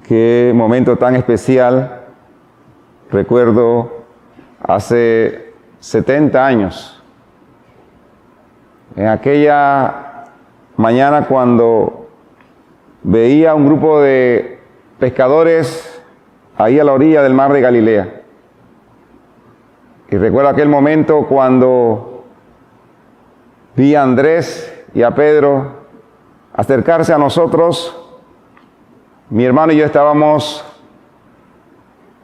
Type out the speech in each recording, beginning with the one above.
Qué momento tan especial. Recuerdo hace 70 años, en aquella mañana cuando veía un grupo de pescadores ahí a la orilla del mar de Galilea. Y recuerdo aquel momento cuando vi a Andrés y a Pedro acercarse a nosotros. Mi hermano y yo estábamos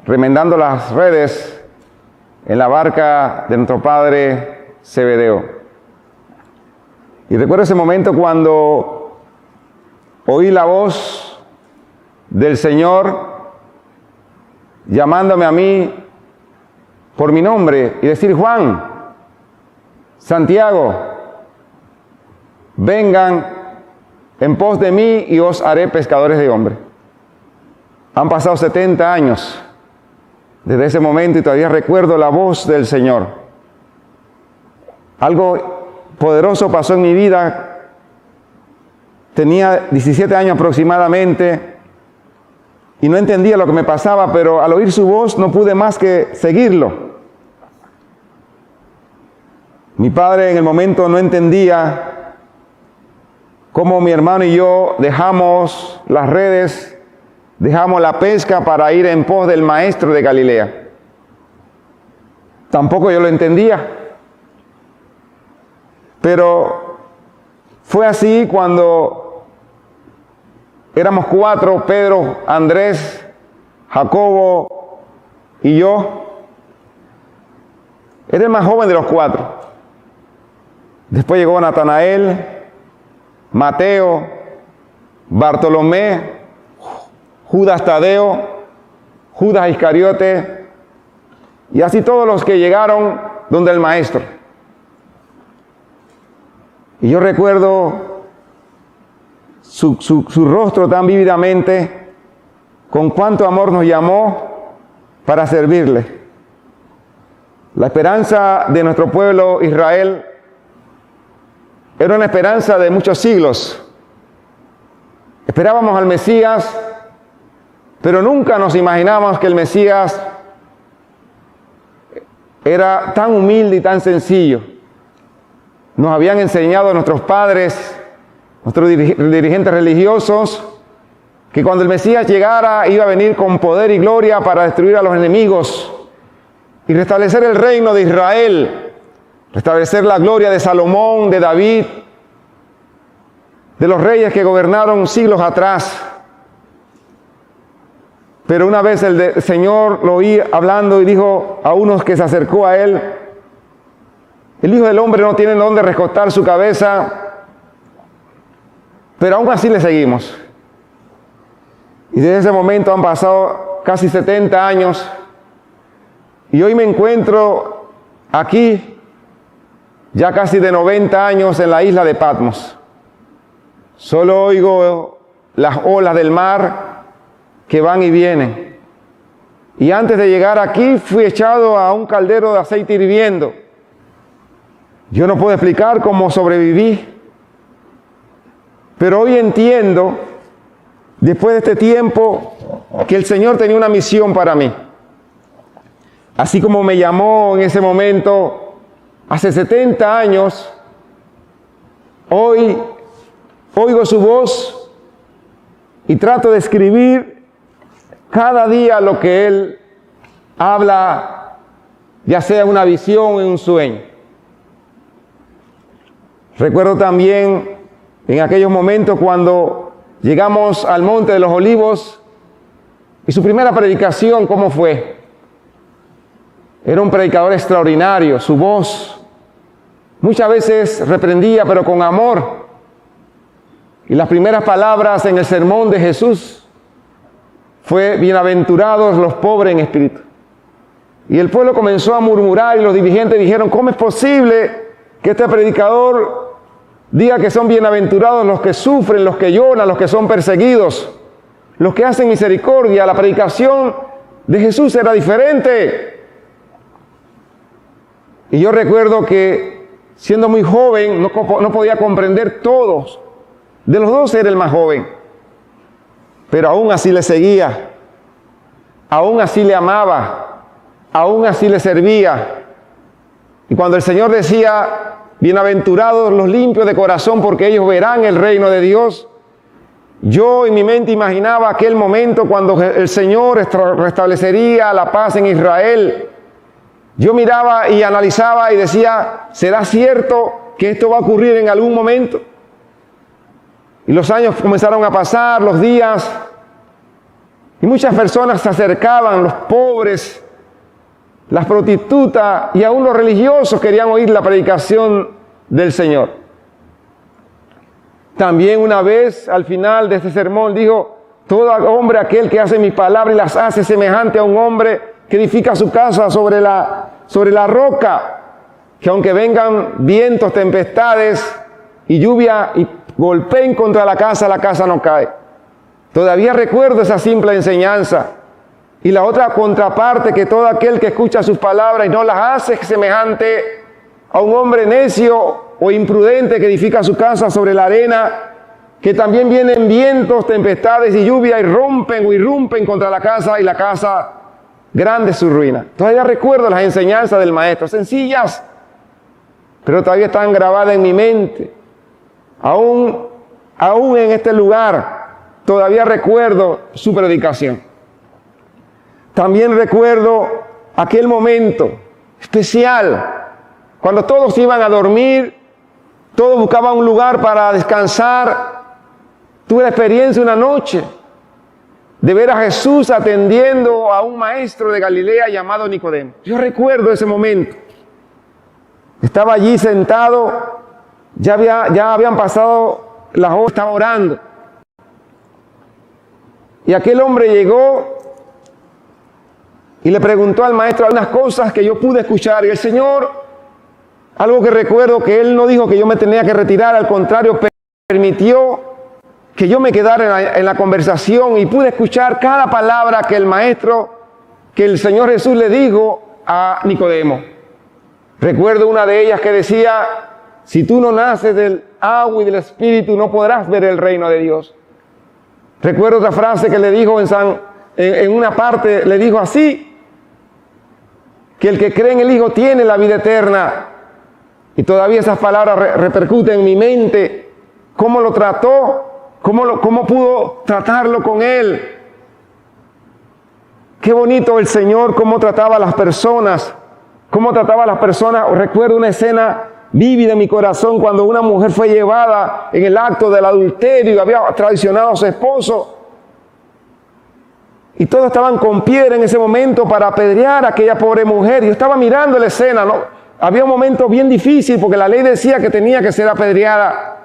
remendando las redes en la barca de nuestro padre Zebedeo. Y recuerdo ese momento cuando oí la voz del Señor llamándome a mí por mi nombre y decir: Juan, Santiago, vengan en pos de mí y os haré pescadores de hombres. Han pasado 70 años desde ese momento y todavía recuerdo la voz del Señor. Algo poderoso pasó en mi vida. Tenía 17 años aproximadamente y no entendía lo que me pasaba, pero al oír su voz no pude más que seguirlo. Mi padre en el momento no entendía cómo mi hermano y yo dejamos las redes, dejamos la pesca para ir en pos del maestro de Galilea. Tampoco yo lo entendía. Pero fue así cuando éramos 4, Pedro, Andrés, Jacobo y yo. Era el más joven de los 4. Después llegó Natanael, Mateo, Bartolomé, Judas Tadeo, Judas Iscariote, y así todos los que llegaron donde el maestro. Y yo recuerdo su rostro tan vívidamente, con cuánto amor nos llamó para servirle. La esperanza de nuestro pueblo Israel era una esperanza de muchos siglos. Esperábamos al Mesías, pero nunca nos imaginábamos que el Mesías era tan humilde y tan sencillo. Nos habían enseñado nuestros padres, nuestros dirigentes religiosos, que cuando el Mesías llegara iba a venir con poder y gloria para destruir a los enemigos y restablecer el reino de Israel, restablecer la gloria de Salomón, de David, de los reyes que gobernaron siglos atrás. Pero una vez el Señor lo oí hablando y dijo a unos que se acercó a él: el Hijo del Hombre no tiene dónde recostar su cabeza, pero aún así le seguimos. Y desde ese momento han pasado casi 70 años y hoy me encuentro aquí, ya casi de 90 años, en la isla de Patmos. Solo oigo las olas del mar que van y vienen. Y antes de llegar aquí fui echado a un caldero de aceite hirviendo. Yo no puedo explicar cómo sobreviví, pero hoy entiendo, después de este tiempo, que el Señor tenía una misión para mí. Así como me llamó en ese momento, hace 70 años, hoy oigo su voz y trato de escribir cada día lo que Él habla, ya sea una visión o un sueño. Recuerdo también en aquellos momentos cuando llegamos al Monte de los Olivos y su primera predicación, ¿cómo fue? Era un predicador extraordinario, su voz muchas veces reprendía, pero con amor. Y las primeras palabras en el sermón de Jesús fue: bienaventurados los pobres en espíritu. Y el pueblo comenzó a murmurar y los dirigentes dijeron: ¿cómo es posible que este predicador diga que son bienaventurados los que sufren, los que lloran, los que son perseguidos, los que hacen misericordia? La predicación de Jesús era diferente. Y yo recuerdo que siendo muy joven no podía comprender todos. De los dos era el más joven. pero aún así le seguía, aún así le amaba, aún así le servía. Y cuando el Señor decía, bienaventurados los limpios de corazón, porque ellos verán el reino de Dios, yo en mi mente imaginaba aquel momento cuando el Señor restablecería la paz en Israel. Yo miraba y analizaba y decía, ¿será cierto que esto va a ocurrir en algún momento? Y los años comenzaron a pasar, los días, y muchas personas se acercaban, los pobres, las prostitutas y aún los religiosos querían oír la predicación del Señor. También una vez, al final de este sermón, dijo, todo hombre aquel que hace mis palabras y las hace semejante a un hombre que edifica su casa sobre la roca, que aunque vengan vientos, tempestades y lluvia y golpeen contra la casa no cae. Todavía recuerdo esa simple enseñanza. Y la otra contraparte, que todo aquel que escucha sus palabras y no las hace semejante a un hombre necio o imprudente que edifica su casa sobre la arena, que también vienen vientos, tempestades y lluvia y rompen o irrumpen contra la casa y la casa grande es su ruina. Todavía recuerdo las enseñanzas del maestro, sencillas, pero todavía están grabadas en mi mente. Aún en este lugar, todavía recuerdo su predicación. También recuerdo aquel momento especial, cuando todos iban a dormir, todos buscaban un lugar para descansar. Tuve la experiencia una noche de ver a Jesús atendiendo a un maestro de Galilea llamado Nicodemo. Yo recuerdo ese momento. Estaba allí sentado, ya habían pasado las horas, estaba orando. Y aquel hombre llegó y le preguntó al maestro algunas cosas que yo pude escuchar. Y el Señor, algo que recuerdo, que Él no dijo que yo me tenía que retirar, al contrario, permitió que yo me quedara en la conversación y pude escuchar cada palabra que el Señor Jesús le dijo a Nicodemo. Recuerdo una de ellas que decía, si tú no naces del agua y del Espíritu, no podrás ver el reino de Dios. Recuerdo otra frase que le dijo en una parte, le dijo así, que el que cree en el Hijo tiene la vida eterna. Y todavía esas palabras repercuten en mi mente. ¿Cómo lo trató? ¿Cómo pudo tratarlo con él? Qué bonito el Señor, cómo trataba a las personas. Cómo trataba a las personas. Recuerdo una escena vívida en mi corazón cuando una mujer fue llevada en el acto del adulterio y había traicionado a su esposo. Y todos estaban con piedra en ese momento para apedrear a aquella pobre mujer. Yo estaba mirando la escena, ¿no? Había un momento bien difícil porque la ley decía que tenía que ser apedreada.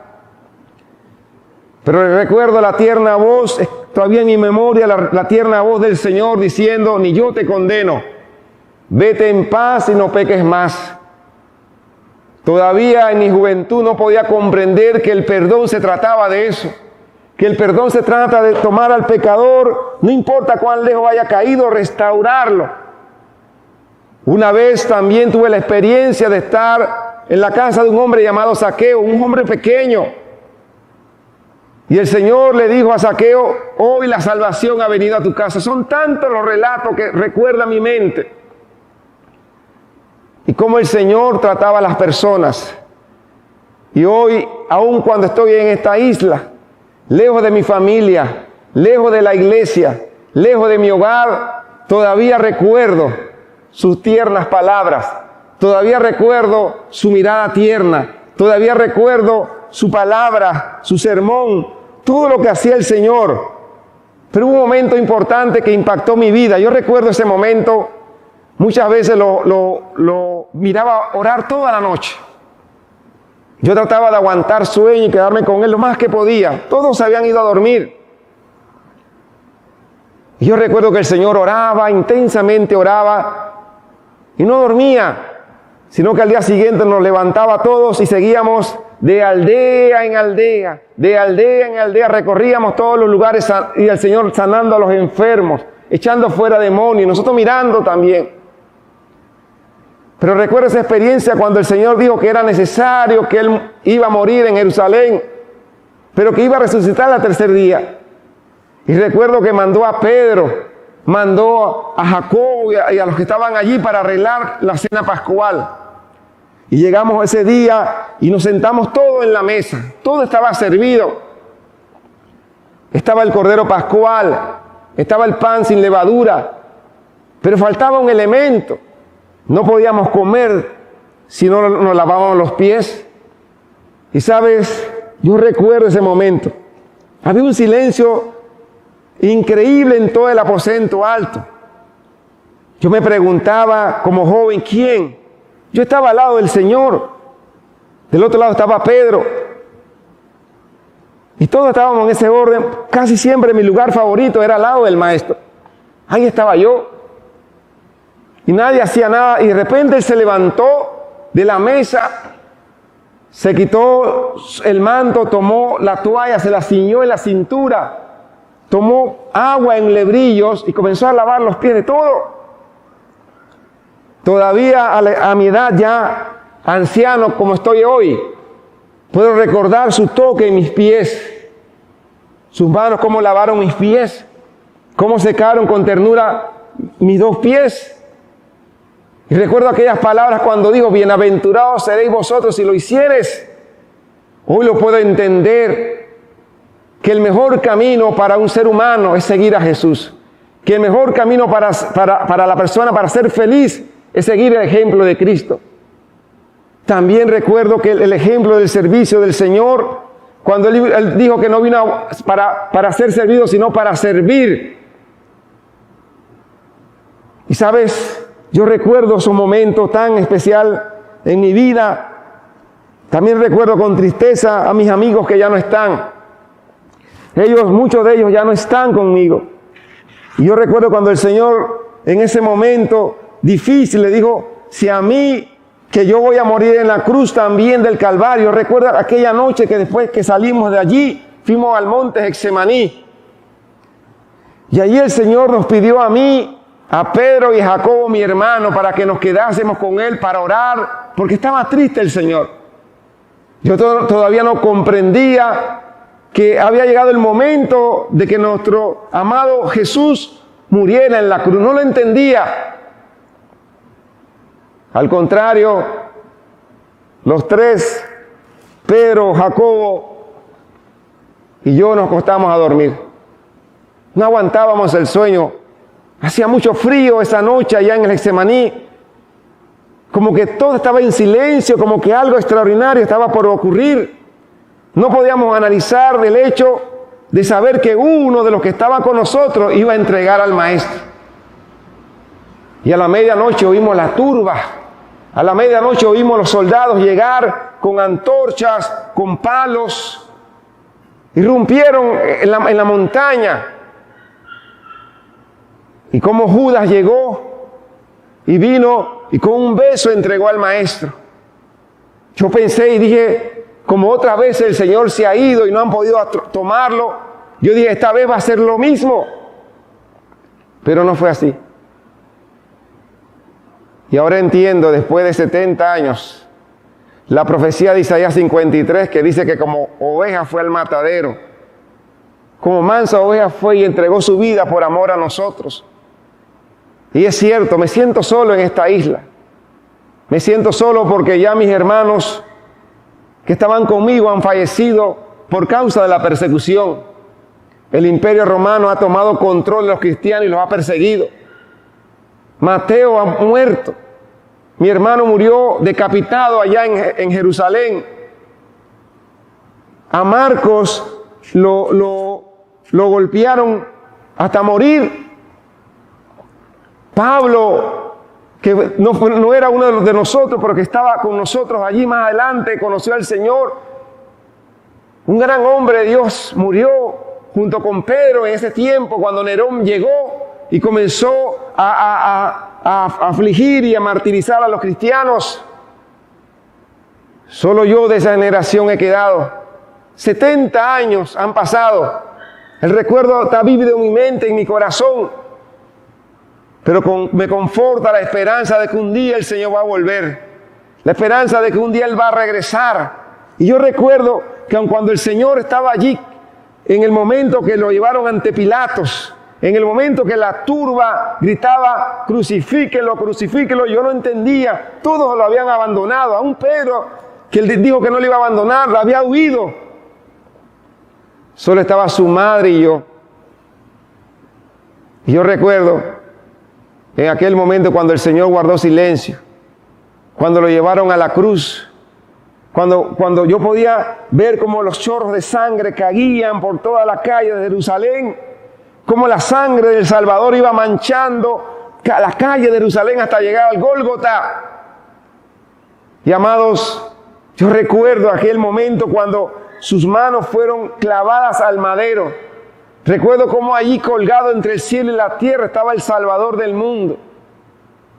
Pero recuerdo la tierna voz, todavía en mi memoria, la tierna voz del Señor diciendo, ni yo te condeno, vete en paz y no peques más. Todavía en mi juventud no podía comprender que el perdón se trataba de eso. Que el perdón se trata de tomar al pecador, no importa cuán lejos haya caído, restaurarlo. Una vez también tuve la experiencia de estar en la casa de un hombre llamado Zaqueo, un hombre pequeño. Y el Señor le dijo a Zaqueo, hoy la salvación ha venido a tu casa. Son tantos los relatos que recuerda mi mente. Y cómo el Señor trataba a las personas. Y hoy, aun cuando estoy en esta isla, lejos de mi familia, lejos de la iglesia, lejos de mi hogar, todavía recuerdo sus tiernas palabras, todavía recuerdo su mirada tierna, todavía recuerdo su palabra, su sermón, todo lo que hacía el Señor. Pero hubo un momento importante que impactó mi vida. Yo recuerdo ese momento, muchas veces lo miraba orar toda la noche. Yo trataba de aguantar sueño y quedarme con él lo más que podía. Todos se habían ido a dormir. Y yo recuerdo que el Señor oraba, intensamente oraba, y no dormía, sino que al día siguiente nos levantaba todos y seguíamos de aldea en aldea, de aldea en aldea, recorríamos todos los lugares y el Señor sanando a los enfermos, echando fuera demonios, nosotros mirando también. Pero recuerdo esa experiencia cuando el Señor dijo que era necesario, que Él iba a morir en Jerusalén, pero que iba a resucitar al tercer día. Y recuerdo que mandó a Pedro, mandó a Jacobo y a los que estaban allí para arreglar la cena pascual. Y llegamos ese día y nos sentamos todos en la mesa. Todo estaba servido. Estaba el cordero pascual, estaba el pan sin levadura, pero faltaba un elemento. No podíamos comer si no nos lavábamos los pies. Y sabes, yo recuerdo ese momento. Había un silencio increíble en todo el aposento alto. Yo me preguntaba como joven, ¿quién? Yo estaba al lado del Señor. Del otro lado estaba Pedro. Y todos estábamos en ese orden. Casi siempre mi lugar favorito era al lado del Maestro. Ahí estaba yo. Y nadie hacía nada. Y de repente él se levantó de la mesa, se quitó el manto, tomó la toalla, se la ciñó en la cintura, tomó agua en lebrillos y comenzó a lavar los pies de todo. Todavía a mi edad ya, anciano como estoy hoy, puedo recordar su toque en mis pies, sus manos, cómo lavaron mis pies, cómo secaron con ternura mis dos pies. Y recuerdo aquellas palabras cuando dijo, bienaventurados seréis vosotros si lo hicieres. Hoy lo puedo entender, que el mejor camino para un ser humano es seguir a Jesús. Que el mejor camino para la persona, para ser feliz, es seguir el ejemplo de Cristo. También recuerdo que el ejemplo del servicio del Señor, cuando Él dijo que no vino para ser servido, sino para servir. Y sabes, yo recuerdo esos momentos tan especial en mi vida. También recuerdo con tristeza a mis amigos que ya no están. Muchos de ellos ya no están conmigo. Y yo recuerdo cuando el Señor en ese momento difícil le dijo, si a mí, que yo voy a morir en la cruz también del Calvario. Recuerda aquella noche que después que salimos de allí, fuimos al monte Getsemaní. Y allí el Señor nos pidió a mí, a Pedro y a Jacobo, mi hermano, para que nos quedásemos con Él para orar, porque estaba triste el Señor. Yo todavía no comprendía que había llegado el momento de que nuestro amado Jesús muriera en la cruz. No lo entendía. Al contrario, los tres, Pedro, Jacobo y yo, nos acostamos a dormir. No aguantábamos el sueño. Hacía mucho frío esa noche allá en el Getsemaní. Como que todo estaba en silencio, como que algo extraordinario estaba por ocurrir. No podíamos analizar el hecho de saber que uno de los que estaba con nosotros iba a entregar al Maestro. Y a la medianoche oímos la turba. A la medianoche oímos los soldados llegar con antorchas, con palos. Irrumpieron en la montaña. Y como Judas llegó y vino y con un beso entregó al Maestro. Yo pensé y dije, como otra vez el Señor se ha ido y no han podido tomarlo, yo dije, esta vez va a ser lo mismo. Pero no fue así. Y ahora entiendo, después de 70 años, la profecía de Isaías 53, que dice que como oveja fue al matadero, como mansa oveja fue y entregó su vida por amor a nosotros. Y es cierto, me siento solo en esta isla. Me siento solo porque ya mis hermanos que estaban conmigo han fallecido por causa de la persecución. El Imperio Romano ha tomado control de los cristianos y los ha perseguido. Mateo ha muerto. Mi hermano murió decapitado allá en Jerusalén. A Marcos lo golpearon hasta morir. Pablo, que no era uno de nosotros, pero que estaba con nosotros allí más adelante, conoció al Señor. Un gran hombre de Dios murió junto con Pedro en ese tiempo cuando Nerón llegó y comenzó a afligir y a martirizar a los cristianos. Solo yo de esa generación he quedado. 70 años han pasado. El recuerdo está vívido en mi mente, en mi corazón. Pero me conforta la esperanza de que un día el Señor va a volver. La esperanza de que un día Él va a regresar. Y yo recuerdo que aun cuando el Señor estaba allí en el momento que lo llevaron ante Pilatos, en el momento que la turba gritaba, crucifíquelo, crucifíquelo, yo no entendía, todos lo habían abandonado, aún Pedro, que él dijo que no le iba a abandonar, lo había huido. Solo estaba su madre y yo. Y yo recuerdo en aquel momento cuando el Señor guardó silencio, cuando lo llevaron a la cruz, cuando yo podía ver cómo los chorros de sangre caían por toda la calle de Jerusalén, cómo la sangre del Salvador iba manchando la calle de Jerusalén hasta llegar al Gólgota. Y amados, yo recuerdo aquel momento cuando sus manos fueron clavadas al madero. Recuerdo cómo allí colgado entre el cielo y la tierra estaba el Salvador del mundo.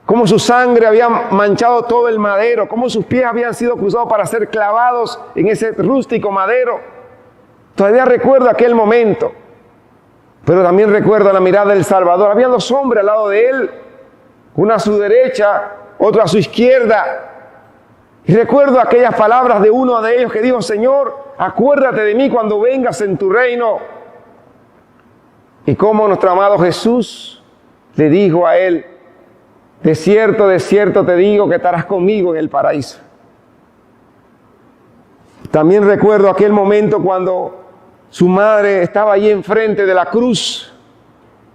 Cómo su sangre había manchado todo el madero, cómo sus pies habían sido cruzados para ser clavados en ese rústico madero. Todavía recuerdo aquel momento, pero también recuerdo la mirada del Salvador. Había dos hombres al lado de él, uno a su derecha, otro a su izquierda. Y recuerdo aquellas palabras de uno de ellos que dijo: Señor, acuérdate de mí cuando vengas en tu reino. Y cómo nuestro amado Jesús le dijo a él: de cierto te digo que estarás conmigo en el paraíso. También recuerdo aquel momento cuando su madre estaba allí enfrente de la cruz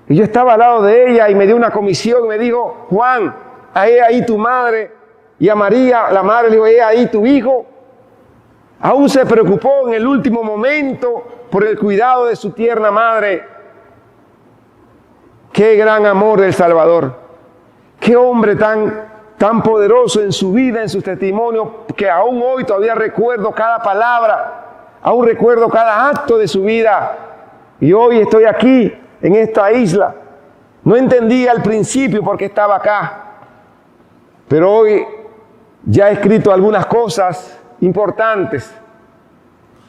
y yo estaba al lado de ella y me dio una comisión y me dijo: Juan, ahí tu madre. Y a María, la madre, le dijo: ahí tu hijo. Aún se preocupó en el último momento por el cuidado de su tierna madre. Qué gran amor del Salvador. Qué hombre tan poderoso en su vida, en sus testimonios, que aún hoy todavía recuerdo cada palabra, aún recuerdo cada acto de su vida. Y hoy estoy aquí, en esta isla. No entendía al principio por qué estaba acá, pero hoy ya he escrito algunas cosas importantes.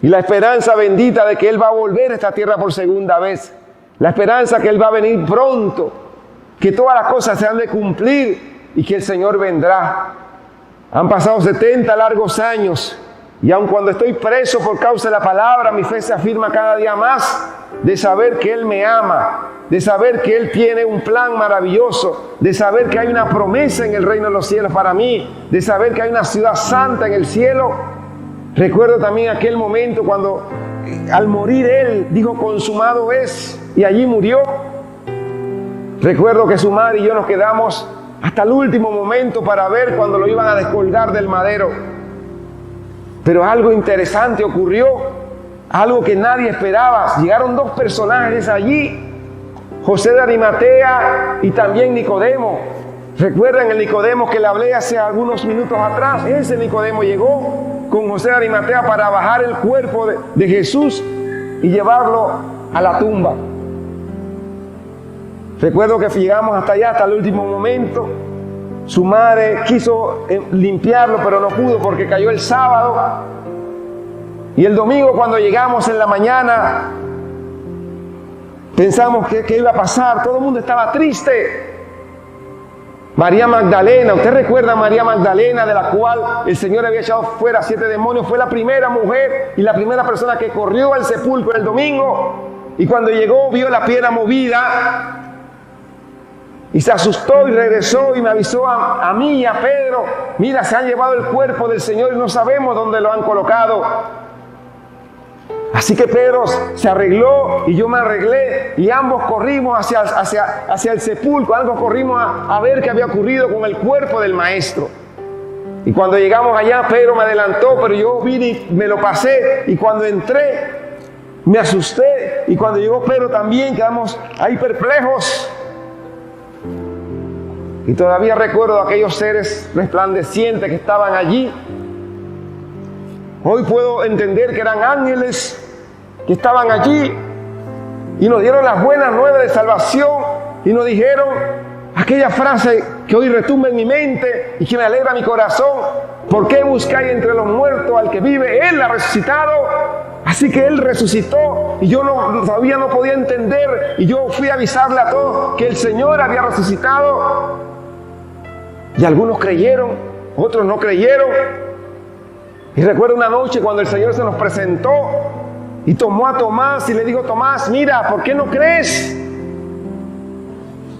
Y la esperanza bendita de que Él va a volver a esta tierra por segunda vez. La esperanza que Él va a venir pronto, que todas las cosas se han de cumplir y que el Señor vendrá. Han pasado 70 largos años y aun cuando estoy preso por causa de la palabra, mi fe se afirma cada día más de saber que Él me ama, de saber que Él tiene un plan maravilloso, de saber que hay una promesa en el reino de los cielos para mí, de saber que hay una ciudad santa en el cielo. Recuerdo también aquel momento cuando al morir Él dijo: consumado es, y allí murió. Recuerdo que su madre y yo nos quedamos hasta el último momento para ver cuando lo iban a descolgar del madero. Pero algo interesante ocurrió, algo que nadie esperaba. Llegaron dos personajes allí, José de Arimatea y también Nicodemo. ¿Recuerdan el Nicodemo que le hablé hace algunos minutos atrás? Ese Nicodemo llegó con José de Arimatea para bajar el cuerpo de Jesús y llevarlo a la tumba. Recuerdo que llegamos hasta allá, hasta el último momento. Su madre quiso limpiarlo, pero no pudo porque cayó el sábado. Y el domingo, cuando llegamos en la mañana, pensamos que iba a pasar. Todo el mundo estaba triste. María Magdalena, ¿usted recuerda a María Magdalena, de la cual el Señor había echado fuera 7 demonios? Fue la primera mujer y la primera persona que corrió al sepulcro el domingo. Y cuando llegó, vio la piedra movida y se asustó y regresó y me avisó a mí y a Pedro: mira, se han llevado el cuerpo del Señor y no sabemos dónde lo han colocado. Así que Pedro se arregló y yo me arreglé y ambos corrimos hacia el sepulcro. Ambos corrimos a ver qué había ocurrido con el cuerpo del Maestro. Y cuando llegamos allá, Pedro me adelantó, pero yo vine y me lo pasé. Y cuando entré, me asusté. Y cuando llegó Pedro también, quedamos ahí perplejos. Y todavía recuerdo aquellos seres resplandecientes que estaban allí. Hoy puedo entender que eran ángeles que estaban allí y nos dieron las buenas nuevas de salvación y nos dijeron aquella frase que hoy retumba en mi mente y que me alegra mi corazón: ¿por qué buscáis entre los muertos al que vive? Él ha resucitado. Así que Él resucitó y yo todavía no podía entender, y yo fui a avisarle a todos que el Señor había resucitado. Y algunos creyeron, otros no creyeron. Y recuerdo una noche cuando el Señor se nos presentó Y tomó a Tomás y le dijo: Tomás, mira, ¿por qué no crees?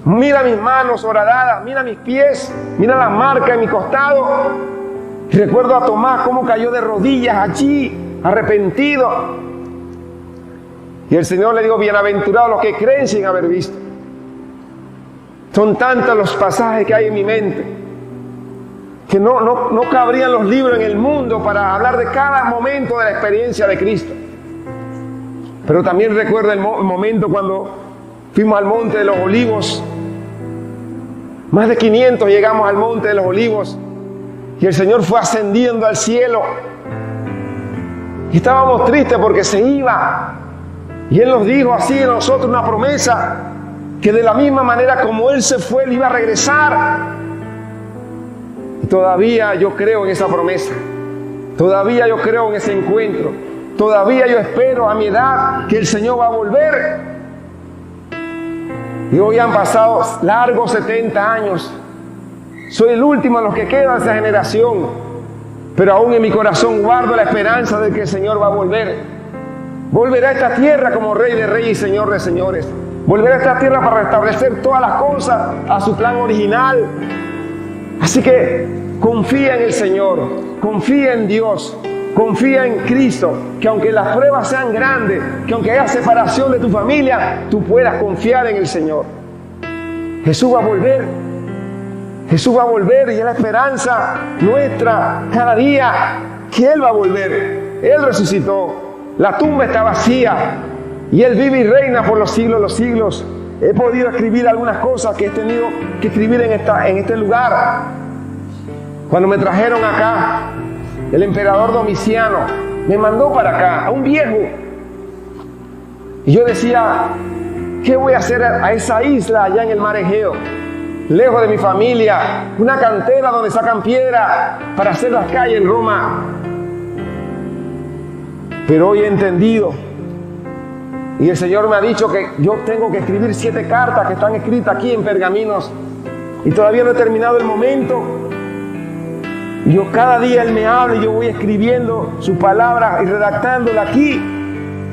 Mira mis manos horadadas, mira mis pies, mira la marca en mi costado. Y recuerdo a Tomás cómo cayó de rodillas allí, arrepentido. Y el Señor le dijo: bienaventurados los que creen sin haber visto. Son tantos los pasajes que hay en mi mente que no cabrían los libros en el mundo para hablar de cada momento de la experiencia de Cristo. Pero también recuerdo el momento cuando fuimos al Monte de los Olivos. Más de 500 llegamos al Monte de los Olivos y el Señor fue ascendiendo al cielo. Y estábamos tristes porque se iba. Y Él nos dijo así a nosotros una promesa, que de la misma manera como Él se fue, Él iba a regresar. Y todavía yo creo en esa promesa. Todavía yo creo en ese encuentro. Todavía yo espero a mi edad que el Señor va a volver. Y hoy han pasado largos 70 años. Soy el último de los que queda de esa generación. Pero aún en mi corazón guardo la esperanza de que el Señor va a volver. Volverá a esta tierra como Rey de Reyes y Señor de Señores. Volverá a esta tierra para restablecer todas las cosas a su plan original. Así que confía en el Señor, confía en Dios, confía en Cristo, que aunque las pruebas sean grandes, que aunque haya separación de tu familia, tú puedas confiar en el Señor. Jesús va a volver. Jesús va a volver y es la esperanza nuestra cada día que Él va a volver. Él resucitó. La tumba está vacía y Él vive y reina por los siglos de los siglos. He podido escribir algunas cosas que he tenido que escribir en este lugar. Cuando me trajeron acá, el emperador Domiciano me mandó para acá, a un viejo. Y yo decía, ¿qué voy a hacer a esa isla allá en el mar Egeo? Lejos de mi familia, una cantera donde sacan piedra para hacer las calles en Roma. Pero hoy he entendido, y el Señor me ha dicho que yo tengo que escribir 7 cartas que están escritas aquí en pergaminos, y todavía no he terminado el momento. Y yo cada día Él me habla y yo voy escribiendo sus palabras y redactándola aquí.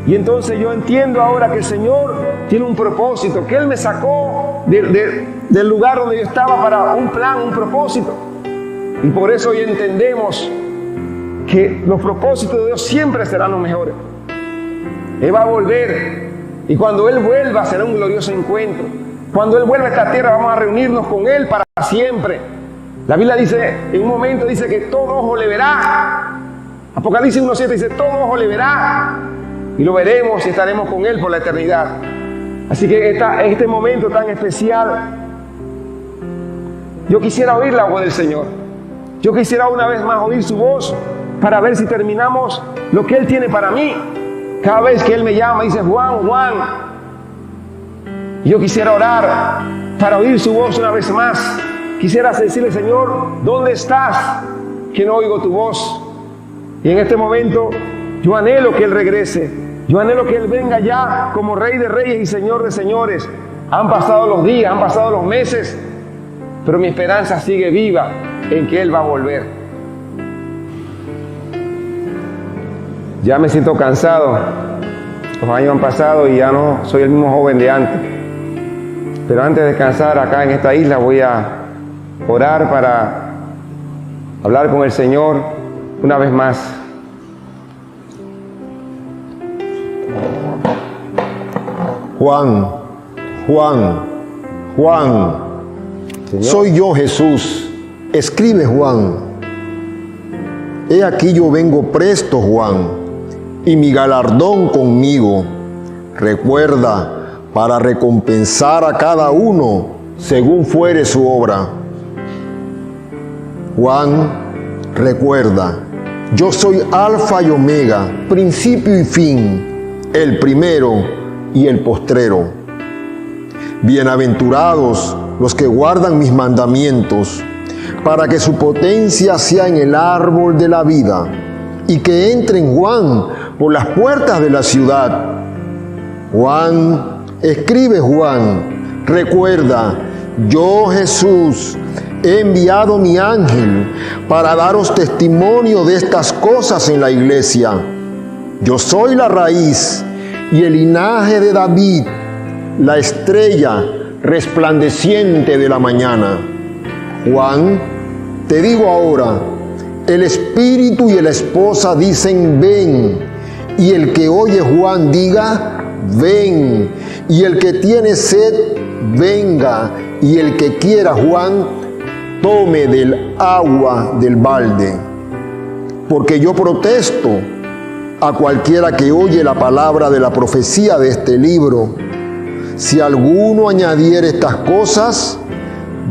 Y entonces yo entiendo ahora que el Señor tiene un propósito, que Él me sacó del lugar donde yo estaba para un plan, un propósito. Y por eso hoy entendemos que los propósitos de Dios siempre serán los mejores. Él va a volver y cuando Él vuelva será un glorioso encuentro. Cuando Él vuelva a esta tierra vamos a reunirnos con Él para siempre. La Biblia dice, en un momento dice que todo ojo le verá. Apocalipsis 1:7 dice, todo ojo le verá. Y lo veremos y estaremos con Él por la eternidad. Así que en este momento tan especial, yo quisiera oír la voz del Señor. Yo quisiera una vez más oír su voz para ver si terminamos lo que Él tiene para mí. Cada vez que Él me llama, dice, Juan, Juan. Yo quisiera orar para oír su voz una vez más. Quisiera decirle, Señor, ¿dónde estás? Que no oigo tu voz. Y en este momento yo anhelo que Él regrese. Yo anhelo que Él venga ya como Rey de Reyes y Señor de Señores. Han pasado los días, han pasado los meses, pero mi esperanza sigue viva en que Él va a volver. Ya me siento cansado. Los años han pasado y ya no soy el mismo joven de antes. Pero antes de descansar acá en esta isla voy a orar para hablar con el Señor una vez más. Juan, Juan, Juan, Señor. Soy yo Jesús, escribe Juan. He aquí yo vengo presto, Juan, y mi galardón conmigo. Recuerda, para recompensar a cada uno según fuere su obra. Juan, recuerda, yo soy Alfa y Omega, principio y fin, el primero y el postrero. Bienaventurados los que guardan mis mandamientos, para que su potencia sea en el árbol de la vida, y que entren, Juan, por las puertas de la ciudad. Juan, escribe Juan, recuerda, yo Jesús he enviado mi ángel para daros testimonio de estas cosas en la iglesia. Yo soy la raíz y el linaje de David, la estrella resplandeciente de la mañana. Juan, te digo ahora, el espíritu y la esposa dicen ven, y el que oye Juan diga ven, y el que tiene sed venga, y el que quiera Juan tome del agua del balde. Porque yo protesto a cualquiera que oye la palabra de la profecía de este libro. Si alguno añadiere estas cosas,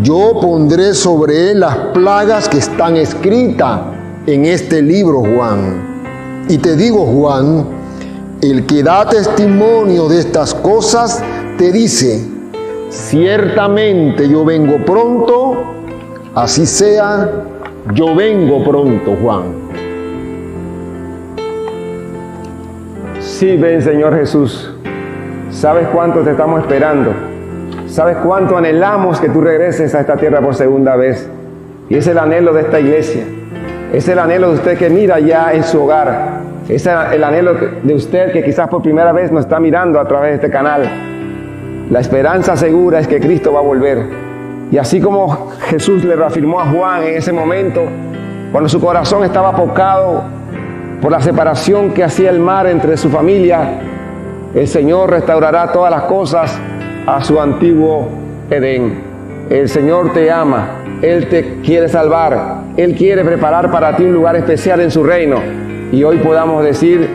yo pondré sobre él las plagas que están escritas en este libro, Juan. Y te digo, Juan, el que da testimonio de estas cosas te dice, ciertamente yo vengo pronto, así sea, yo vengo pronto, Juan. Sí, ven, Señor Jesús. ¿Sabes cuánto te estamos esperando? ¿Sabes cuánto anhelamos que tú regreses a esta tierra por segunda vez? Y es el anhelo de esta iglesia. Es el anhelo de usted que mira ya en su hogar. Es el anhelo de usted que quizás por primera vez nos está mirando a través de este canal. La esperanza segura es que Cristo va a volver. Y así como Jesús le reafirmó a Juan en ese momento, cuando su corazón estaba apocado por la separación que hacía el mar entre su familia, el Señor restaurará todas las cosas a su antiguo Edén. El Señor te ama, Él te quiere salvar, Él quiere preparar para ti un lugar especial en su reino. Y hoy podamos decir,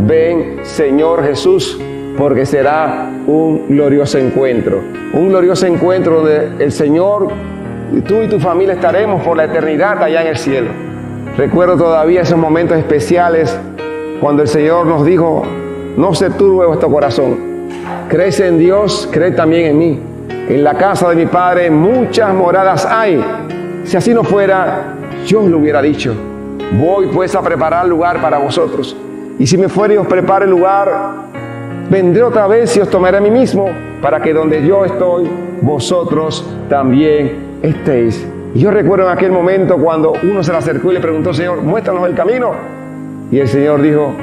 ven Señor Jesús, porque será un glorioso encuentro donde el Señor, tú y tu familia estaremos por la eternidad allá en el cielo. Recuerdo todavía esos momentos especiales cuando el Señor nos dijo, no se turbe vuestro corazón, crees en Dios, cree también en mí. En la casa de mi Padre muchas moradas hay. Si así no fuera, yo os lo hubiera dicho. Voy pues a preparar lugar para vosotros. Y si me fuere y os prepare el lugar, vendré otra vez y os tomaré a mí mismo, para que donde yo estoy, vosotros también estéis. Y yo recuerdo en aquel momento cuando uno se le acercó y le preguntó, Señor, muéstranos el camino. Y el Señor dijo,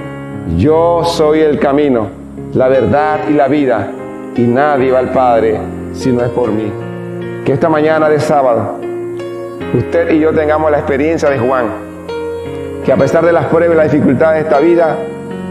yo soy el camino, la verdad y la vida, y nadie va al Padre si no es por mí. Que esta mañana de sábado, usted y yo tengamos la experiencia de Juan, que a pesar de las pruebas y las dificultades de esta vida,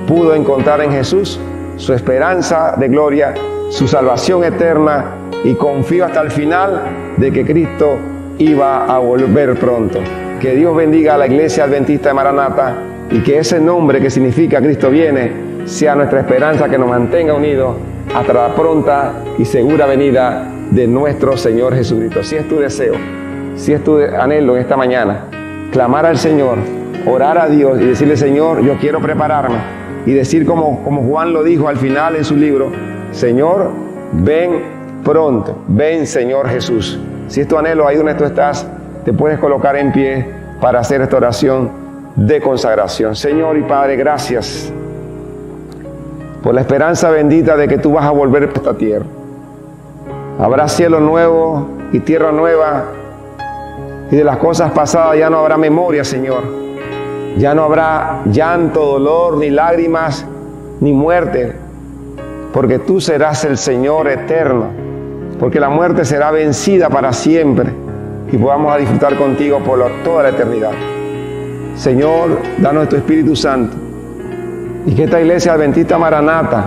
pudo encontrar en Jesús su esperanza de gloria, su salvación eterna, y confió hasta el final de que Cristo iba a volver pronto. Que Dios bendiga a la Iglesia Adventista de Maranata, y que ese nombre que significa Cristo viene sea nuestra esperanza que nos mantenga unidos hasta la pronta y segura venida de nuestro Señor Jesucristo. Si es tu deseo, si es tu anhelo en esta mañana, clamar al Señor, orar a Dios y decirle, Señor, yo quiero prepararme, y decir como Juan lo dijo al final en su libro, Señor, ven pronto, ven Señor Jesús. Si es tu anhelo, ahí donde tú estás, te puedes colocar en pie para hacer esta oración de consagración. Señor y Padre, gracias por la esperanza bendita de que tú vas a volver a esta tierra. Habrá cielo nuevo y tierra nueva, y de las cosas pasadas ya no habrá memoria, Señor. Ya no habrá llanto, dolor, ni lágrimas, ni muerte, porque tú serás el Señor eterno, porque la muerte será vencida para siempre y podamos a disfrutar contigo por toda la eternidad. Señor, danos tu Espíritu Santo, y que esta Iglesia Adventista Maranata,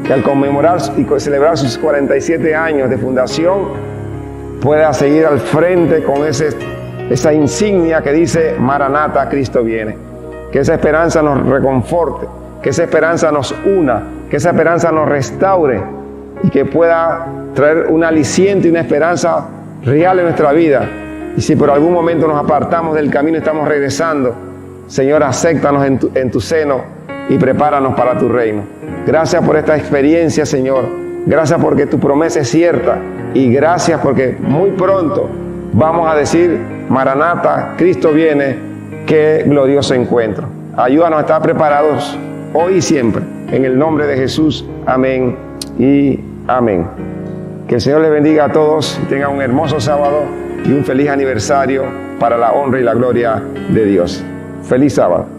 que al conmemorar y celebrar sus 47 años de fundación, pueda seguir al frente con esa insignia que dice Maranata, Cristo viene. Que esa esperanza nos reconforte, que esa esperanza nos una, que esa esperanza nos restaure, y que pueda traer un aliciente y una esperanza real en nuestra vida. Y si por algún momento nos apartamos del camino y estamos regresando, Señor, acéptanos en tu seno y prepáranos para tu reino. Gracias por esta experiencia, Señor. Gracias porque tu promesa es cierta, y gracias porque muy pronto vamos a decir, Maranata, Cristo viene, qué glorioso encuentro. Ayúdanos a estar preparados hoy y siempre. En el nombre de Jesús, amén y amén. Que el Señor les bendiga a todos y tengan un hermoso sábado y un feliz aniversario para la honra y la gloria de Dios. Feliz sábado.